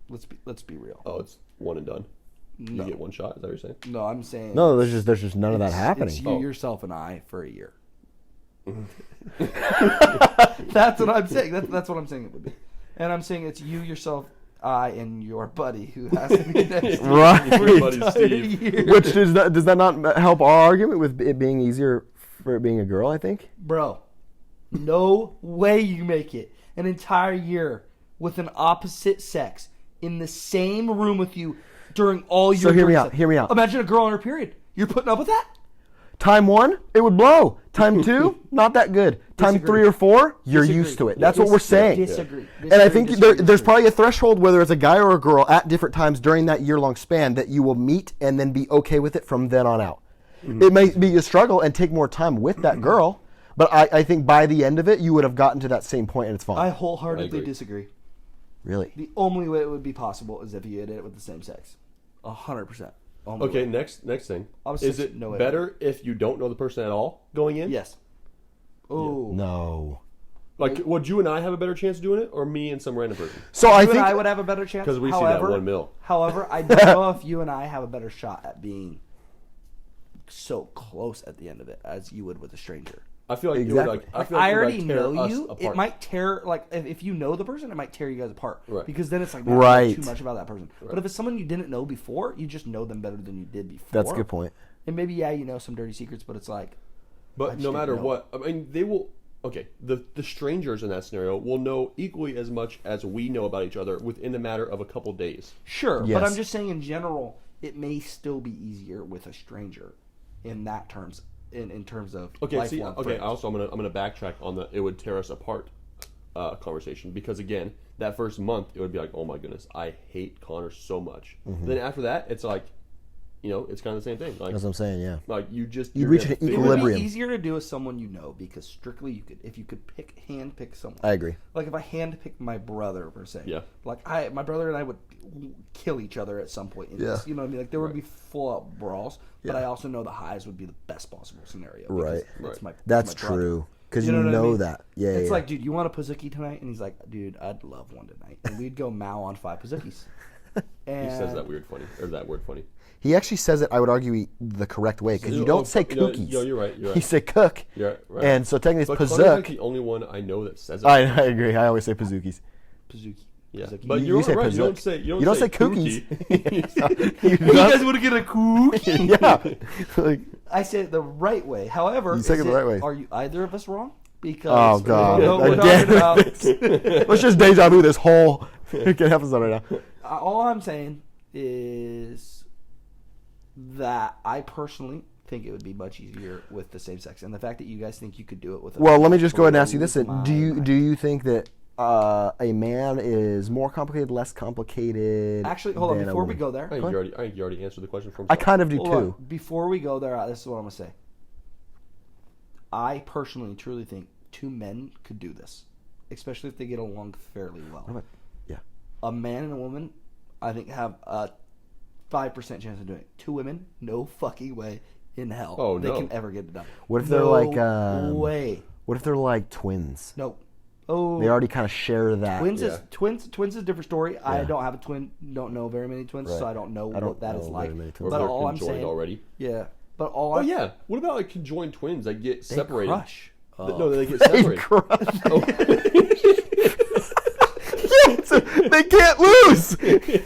Let's be real. Oh, it's one and done. No. You get one shot. Is that what you're saying? No, I'm saying no, there's just none of that it's happening. you, Oh. yourself, and I for a year. That's what I'm saying. That's what I'm saying it would be. And I'm saying it's you, yourself, I, and your buddy who has to be next to you Right. for Your an buddy entire Steve. year. Which does that not help our argument with it being easier for it being a girl? I think. Bro, no way you make it an entire year with an opposite sex in the same room with you during all your. So hear me during out, hear me out. Imagine a girl on her period. You're putting up with that? Time 1, it would blow. Time 2, not that good. Time Disagree. 3 or 4, you're Disagree. used to it. That's what we're saying. Disagree. And I think there's probably a threshold, whether it's a guy or a girl, at different times during that year-long span that you will meet and then be okay with it from then on out. It may be a struggle and take more time with that girl, but I think by the end of it, you would have gotten to that same point and it's fine. I I wholeheartedly agree. disagree. Really? The only way it would be possible is if you did it with the same sex. 100%. Only Okay, way. next thing. I was Is just- it no way. better if you don't know the person at all going in? Yes. Oh. No. Like, would you and I have a better chance of doing it, or me and some random person? So I You think and I would have a better chance. 'Cause we see however, that 1 mil. However, I don't know if you and I have a better shot at being so close at the end of it as you would with a stranger. I feel like Exactly. it would, like, I If feel like I it would, already like, tear know us you, apart. it might tear, like, if you know the person, it might tear you guys apart. Right. Because then it's like, man, I Right. know too much about that person. But if it's someone you didn't know before, you just know them better than you did before. That's a good point. And maybe, yeah, you know some dirty secrets, but it's like, I But just no didn't matter know. what, I mean, they will. Okay, the strangers in that scenario will know equally as much as we know about each other within a matter of a couple days. sure. Yes. But I'm just saying in general, it may still be easier with a stranger in that terms, in terms of Okay, see, lifelong okay. friends. Also, I'm gonna backtrack on the it would tear us apart conversation, because again, that first month it would be like, oh my goodness, I hate Connor so much. Then after that, it's like, you know, it's kind of the same thing. Like, That's what I'm saying. Yeah. like you just You you're reach gonna an fit- It would equilibrium. be easier to do with someone you know because strictly you could, if you could hand pick someone. I agree. Like if I hand picked my brother per se. Yeah. Like my brother and I would kill each other at some point. In Yeah. this, you know what I mean? Like there would be full out brawls, but Yeah. I also know the highs would be the best possible scenario. Right. It's my, That's it's my brother. true. Because You you know know, what I mean? that. Yeah. It's yeah. like, dude, you want a Pizookie tonight? And he's like, dude, I'd love one tonight. And we'd go mow on 5 Pizookies. And He says that weird funny, or that word funny. He actually says it, I would argue, the correct way. Because you don't say cookies. No, you're right. You're right. You say cook. You're right. And so technically But it's Connor's like pazook. the only one I know that says it. I agree. I always say pazookies. Pizookie. Yeah, Pizookie. but You you're say right. pazook. You don't say cookies. kooky. You You don't- guys want to get a cookie? yeah. Like, I say it the right way. However, You say it is the right way. Are you either of us wrong? Because oh, God. we're Again. talking about, Let's just deja vu this whole episode right now. all I'm saying is that I personally think it would be much easier with the same sex, and the fact that you guys think you could do it with. Well, let me just go ahead and ask you this. blows Then. my Do you think that a man is more complicated, less complicated? Actually, hold on. than a Before we woman? go there, I think you already answered the question from. I kind of do hold too. on. Before we go there, this is what I'm gonna say. I personally, truly think 2 men could do this, especially if they get along fairly well. Yeah. A man and a woman, I think, have a 5% chance of doing it. 2 women, no fucking way in hell Oh, they no. can ever get it done. What if they're no like, way. What if they're like twins? No. Oh, They already kind of share that. twins Yeah. is twins is a different story. I Yeah. don't have a twin. Don't know very many twins, so Right. I don't know I don't what that is know like. very many Or twins. But they're all I'm conjoined saying, already. yeah. But all Oh yeah. What about like conjoined twins that get they separated? crush. No, they get They separated. crush. Oh. They can't lose.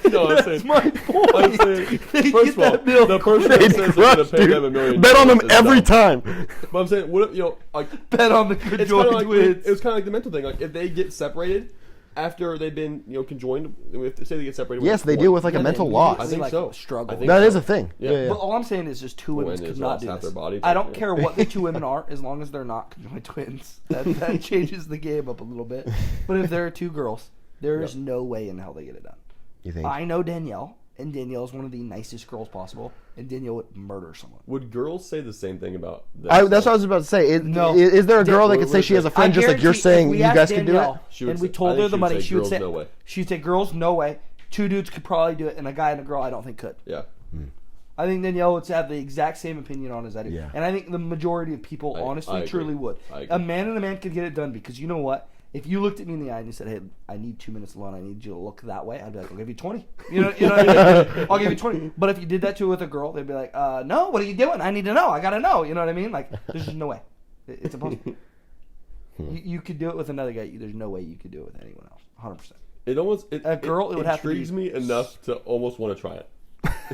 No, I'm saying, my point. I'm saying, They first get of all, that milk. the person They that says they're crush, going to pay them $1 dude. million Bet on them is every dumb. time. But I'm saying, what if, you know, like Bet on the it's kind of conjoined like twins. it was kind of like the mental thing. Like if they get separated after they've been, you know, conjoined, if they say they get separated. Yes, when they deal with like Yeah, a mental they loss. I think like, so. struggle. I think That so. is a thing. Yeah. Yeah. But all I'm saying is just 2 women When could is not lost do half this. their body I type, don't yeah. care what the 2 women are, as long as they're not conjoined twins. That changes the game up a little bit. But if there are 2 girls, there is no way in hell they get it done. You think? I know Danielle, and Danielle is one of the nicest girls possible, and Danielle would murder someone. Would girls say the same thing about? That's what I was about to say. No. Is there a girl that could say Wait, she has a I friend just like you're guarantee saying if we you asked guys could do it? Danielle She would and we say- told I her think the she would money, say she would girls, say, no way. she'd say, girls, no way. 2 dudes could probably do it, and a guy and a girl, I don't think could. Yeah. I think Danielle would have the exact same opinion on as I do. Yeah. And I think the majority of people, I honestly, agree. truly would. I agree. A man and a man could get it done because you know what? If you looked at me in the eye and you said, hey, I need 2 minutes alone, I need you to look that way, I'd be like, I'll give you 20. You know what I mean? I'll give you 20. But if you did that to with a girl, they'd be like, no, what are you doing? I need to know. I got to know. You know what I mean? Like, there's just no way. It's impossible. You could do it with another guy. There's no way you could do it with anyone else. 100%. It almost A girl, it would have to intrigues be- me enough to almost want to try it.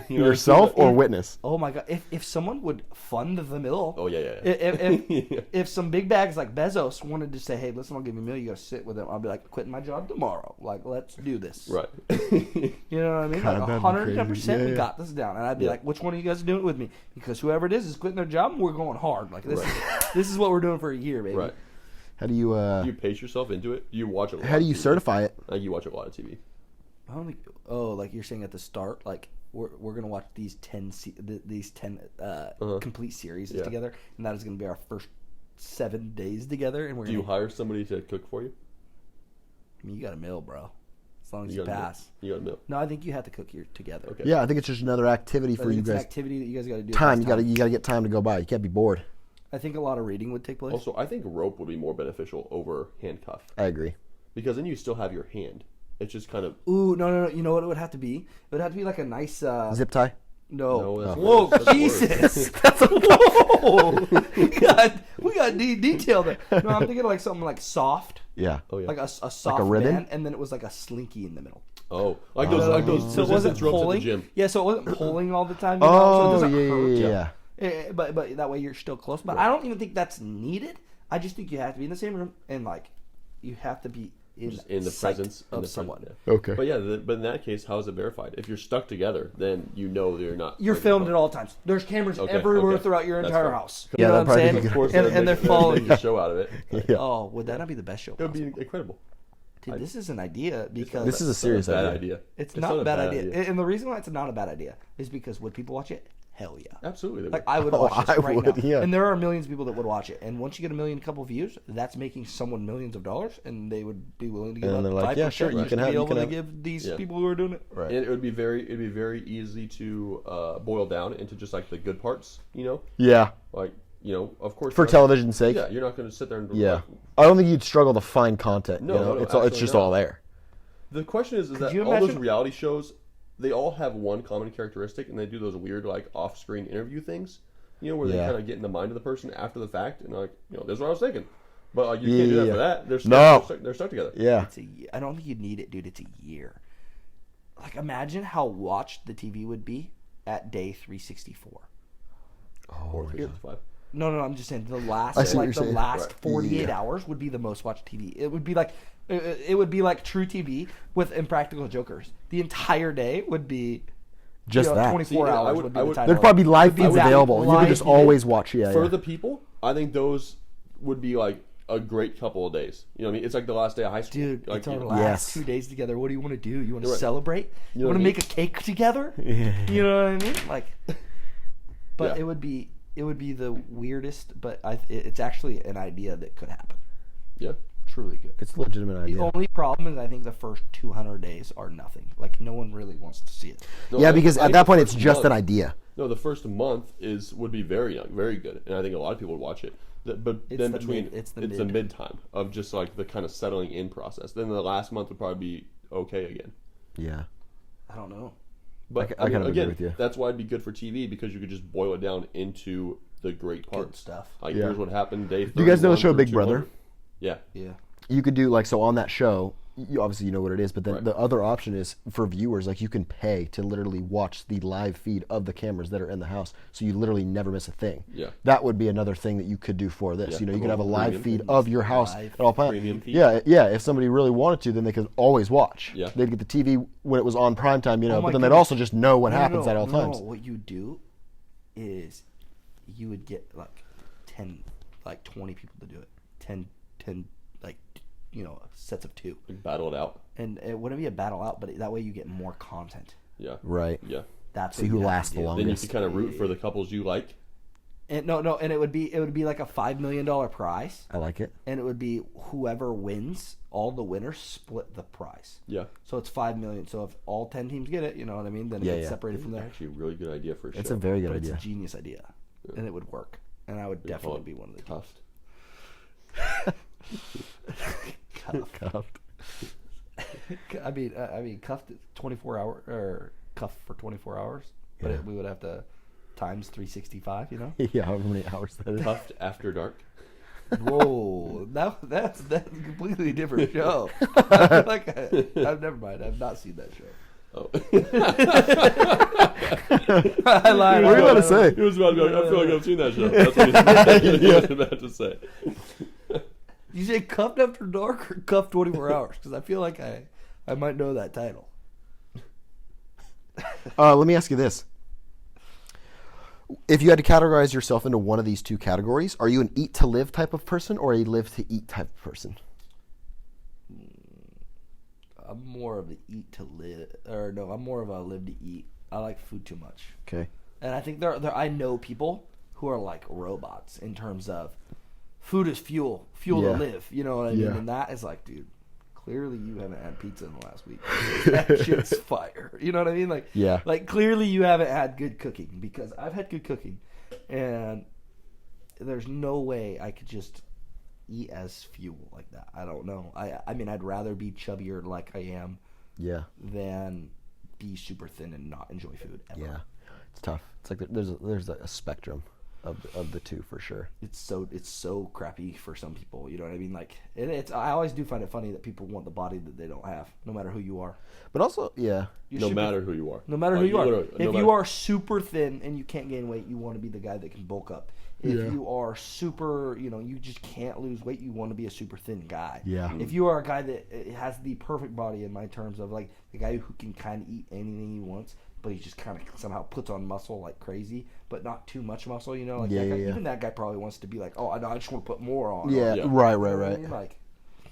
You know, Yourself it's like- or witness? Oh my god! If someone would fund the mill, Oh yeah. if some big bags like Bezos wanted to say, hey, listen, I'll give you $1 million, you go sit with them, I'll be like, quitting my job tomorrow. Like, let's do this. Right. You know what I mean? God, Like that'd be 110%, crazy. Yeah, we yeah. got this down. And I'd be Yeah. like, which one of you guys are doing it with me? Because whoever it is quitting their job, and we're going hard. Like this, this is what we're doing for a year, baby. Right. How do you Do you pace yourself into it? You watch it. how do you certify it? You watch a lot of TV. I don't think. Oh, like you're saying at the start, like we're gonna watch these 10 complete series Yeah. together, and that is gonna be our first 7 days together. And we're Do you gonna. hire somebody to cook for you? I mean, you got a meal, bro. As long as You you, got a meal. pass. You got a meal. No, I think you have to cook here together. Okay. Yeah, I think it's just another activity I for think you it's an guys. activity that you guys got to do. Time. You Pass gotta get time to go by. You can't be bored. I think a lot of reading would take place. Also, I think rope would be more beneficial over handcuff I agree. because then you still have your hand. It's just kind of Ooh, no. You know what it would have to be? It would have to be like a nice. Zip tie. No. No, that's Whoa, worse. That's Jesus. That's Whoa. we got got detail there. No, I'm thinking like something like soft, Yeah. Oh yeah. like a soft ribbon? band, and then it was like a slinky in the middle. Oh, like those So it wasn't resistance ropes at the pulling. gym. Yeah, so it wasn't pulling all the time. So it Oh, doesn't yeah, hurt. yeah. But that way you're still close. But I don't even think that's needed. I just think you have to be in the same room and like you have to be in In the sight presence of someone. Yeah. Okay. But yeah, but in that case, how is it verified? If you're stuck together, then you know they're not. You're filmed at all times. There's cameras everywhere throughout your That's entire fine. house. Yeah, You know that'd what I'm probably saying? be Of course, and they're following you. a show out of it. Yeah. Oh, would that not be the best show It would be possible? incredible. Dude, this is an idea because This is a serious bad idea. it's not a bad idea. And the reason why it's not a bad idea is because would people watch it? Hell yeah. Absolutely. Like I would watch this I right would, now. yeah. And there are millions of people that would watch it. And once you get a couple views, that's making someone millions of dollars, and they would be willing to give And up they're like, 5% yeah, sure, you just can to have- be you able can to have- give these Yeah. people who are doing it. Right. And it'd be very easy to boil down into just like the good parts, you know? Yeah. Like, you know, of course. For you're not- television's sake. Yeah, you're not going to sit there and. Yeah. Like, I don't think you'd struggle to find content. No, you know? no, It's absolutely just not. all there. the question is that you all those imagine- reality shows, they all have one common characteristic, and they do those weird, like, off-screen interview things, you know, where they Yeah. kind of get in the mind of the person after the fact, and like, you know, this is what I was thinking. But like, you Yeah, can't do that yeah. for that. They're stuck, No. they're stuck together. Yeah. I don't think you'd need it, dude. It's a year. Like, imagine how watched the TV would be at day 364. Or 365. No, I'm just saying the last I see what like you're the saying. last Right. 48 Yeah. hours would be the most watched TV. It would be like True TV with Impractical Jokers. The entire day would be Just that. 24 See, yeah, hours I would, would- be I the would- title. There'd probably be live It'd be feeds that available. You could live just feed. always watch. Yeah. For yeah. the people, I think those would be like a great couple of days. You know what I mean? It's like the last day of high school. Dude, like, it's our you know, last Yes. 2 days together. What do you want to do? You want to Right. celebrate? You You know want what I to mean? make a cake together? You know what I mean? Like, but Yeah. it would be the weirdest. But it's actually an idea that could happen. Yeah. Truly good. It's a legitimate The idea. only problem is I think the first 200 days are nothing. Like no one really wants to see it. No, Yeah, I- because I at think that the point it's first just an month- idea. No, the first month would be very young, very good, and I think a lot of people would watch it. But It's then the between mid- it's the the mid. mid time of just like the kind of settling in process. Then the last month would probably be okay again. Yeah. I don't know. But I kind of agree again, with you. that's why it'd be good for TV because you could just boil it down into the great Good parts. stuff. Like Yeah. here's what happened day. Do you guys know the 31 show through Big 200. Brother? Yeah. Yeah. You could do like so on that show. You obviously know what it is, but then Right. the other option is for viewers. Like you can pay to literally watch the live feed of the cameras that are in the house, so you literally never miss a thing. Yeah. That would be another thing that you could do for this. Yeah, You know, you a could have a little live premium. feed of your house Live at all times. premium feed. Yeah, yeah. If somebody really wanted to, then they could always watch. Yeah. They'd get the TV when it was on prime time, you know, Oh my but then they'd goodness. also just know what No, happens no, at all no, times. No, what you do is you would get like 10, like 20 people to do it. 10 like, you know, sets of 2. Like battle it out. And it wouldn't be a battle out, but that way you get more content. Yeah. Right. Yeah. That's See what who you have to lasts the do. longest. Then you can kind of root for the couples you like. And and it would be like a $5 million prize, I like it. and it would be whoever wins, all the winners split the prize. Yeah. So it's $5 million. So if all 10 teams get it, you know what I mean, then it Yeah, gets yeah. separated from there. Actually, a really good idea for a show. It's a very good But idea. it's a genius idea, and it would work. And I would They call definitely it be one of the Cuffed. Cuffed. I mean, cuffed 24 hour or cuffed for 24 hours, but Yeah. we would have to times 365. You know? Yeah, however many hours that is. Cuffed After Dark. Whoa, that's a completely different show. I feel like I've never mind. I've not seen that show. Oh. I lied. What are you about to say? He was about to go, I feel like I've seen that show. That's what he was about to say. You say cuffed after dark or cuffed 24 hours? Because I feel like I might know that title. Let me ask you this. If you had to categorize yourself into one of these two categories, are you an eat to live type of person or a live to eat type of person? I'm more of an eat to live, or no, I'm more of a live to eat. I like food too much, Okay. and I think there I know people who are like robots in terms of food is fuel Yeah. to live. You know what I mean? Yeah. And that is like, dude, clearly you haven't had pizza in the last week. That shit's fire. You know what I mean? Like, Yeah. like clearly you haven't had good cooking, because I've had good cooking, and there's no way I could just eat as fuel like that. I don't know. I mean, I'd rather be chubbier like I am Yeah. than be super thin and not enjoy food ever. Yeah. It's tough. It's like there's a spectrum. of the two for sure. It's so crappy for some people. You know what I mean? Like, I always do find it funny that people want the body that they don't have, no matter who you are. But also, yeah, No matter who you are. No matter who you are. literally- no If matter- you are super thin and you can't gain weight, you want to be the guy that can bulk up. If you are super, you just can't lose weight, you want to be a super thin guy. Yeah. If you are a guy that has the perfect body in my terms of like the guy who can kind of eat anything he wants, but he just kind of somehow puts on muscle like crazy, but not too much muscle, Like Yeah, that guy, yeah. even that guy probably wants to be like, oh, I just want to put more on. Yeah, Yeah. right. You know what I mean? Like,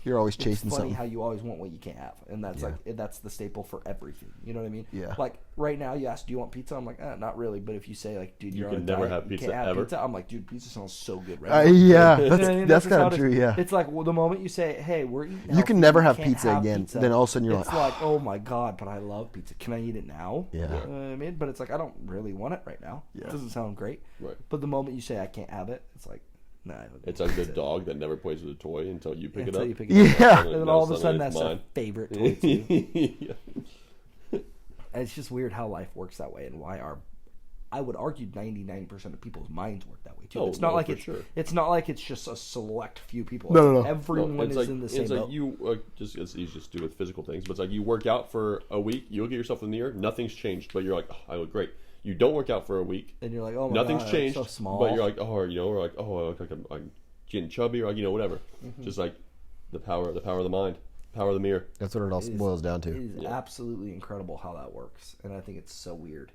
You're always it's chasing funny something. how you always want what you can't have, and that's that's the staple for everything. You know what I mean? Yeah. Like right now, you ask, do you want pizza? I'm like, not really. But if you say like, dude, you're can on a never diet, have you pizza can't have ever. pizza. I'm like, dude, pizza sounds so good right now. Yeah, You know what I mean? that's just kind how of it is. true. Yeah, It's like the moment you say, hey, we're eating. you healthy, can never we have can't pizza have again. pizza. Then all of a sudden you're it's like, like, oh my god, but I love pizza. Can I eat it now? Yeah. You know what I mean? But it's like I don't really want it right now. Yeah. It doesn't sound great. Right. But the moment you say I can't have it, it's like, nah. It's like the dog that never plays with a toy until you pick Until it you up. pick it up. Yeah. And then all of a sudden, it's that's mine. their favorite toy too. Yeah. And it's just weird how life works that way, and why I would argue 99% of people's minds work that way too. Oh, it's not no, like for it's sure. it's not like it's just a select few people. No, It's no, like no. Everyone No, it's is like, in the same it's boat. like you it's easy to do with physical things, but it's like you work out for a week, you look at yourself in the mirror, nothing's changed, but you're like, oh, I look great. You don't work out for a week, And you're like, oh my nothing's god, I'm changed, so small. but you're like, oh, we're like, oh, I look like I'm getting chubby, or like, whatever. Mm-hmm. Just like the power of the mind, power of the mirror. that's what it all It is- boils down It to. is absolutely incredible how that works, and I think it's so weird.